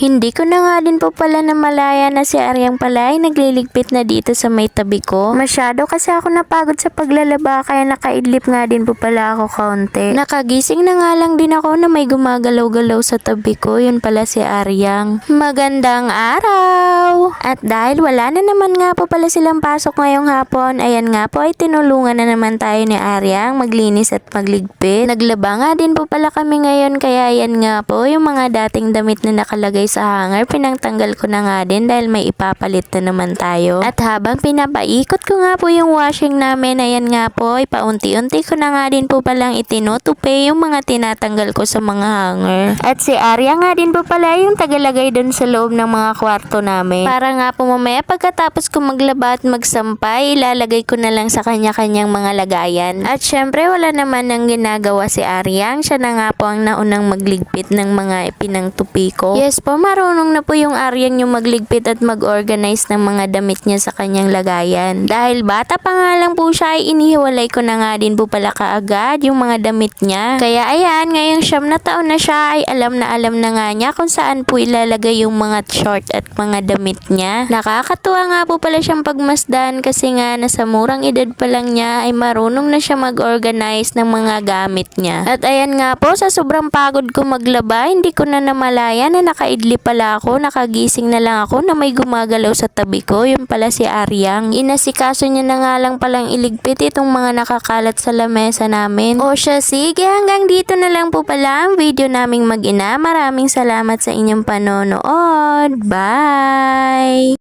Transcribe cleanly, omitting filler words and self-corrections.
Hindi ko na nga din po pala namalaya na si Aryang pala ay nagliligpit na dito sa may tabi ko. Masyado kasi ako napagod sa paglalaba kaya nakaidlip nga din po pala ako kaunti. Nakagising na nga lang din ako na may gumagalaw-galaw sa tabi ko. Yun pala si Aryang. Magandang araw! At dahil wala na naman nga po pala silang pasok ngayong hapon, ayan nga po ay tinulungan na naman tayo ni Aryang maglinis at magligpit. Naglaba nga din po pala kami ngayon kaya ayan nga po yung mga dating damit na nakalagay sa hanger, pinangtanggal ko na nga din dahil may ipapalit na naman tayo. At habang pinapaikot ko nga po yung washing namin, ayan nga po, ay paunti-unti ko na nga din po palang itinutupi yung mga tinatanggal ko sa mga hanger. At si Arya nga din po pala yung tagalagay dun sa loob ng mga kwarto namin. Para nga po mamaya pagkatapos ko maglaba at magsampay, ilalagay ko na lang sa kanya-kanyang mga lagayan. At syempre wala naman nang ginagawa si Aryang, siya na nga po ang naunang magligpit ng mga pinangtupi ko. Yes po, marunong na po yung Aryang yung magligpit at mag-organize ng mga damit niya sa kanyang lagayan. Dahil bata pa nga lang po siya ay inihiwalay ko na nga din po pala kaagad yung mga damit niya. Kaya ayan, ngayong 9 na taon na siya ay alam na nga niya kung saan po ilalagay yung mga short at mga damit niya. Nakakatuwa nga po pala siyang pagmasdan kasi nga nasa murang edad pa lang niya ay marunong na siya mag-organize ng mga gamit niya. At ayan nga po, sa sobrang pagod ko maglaba, hindi ko na namalaya na nakaidli pala ako, nakagising na lang ako na may gumagalaw sa tabi ko. Yun pala si Aryang. Inasikaso niya na nga lang palang iligpit itong mga nakakalat sa lamesa namin. O siya, sige, hanggang dito na lang po pala ang video naming mag-ina. Maraming salamat sa inyong panonood. Bye!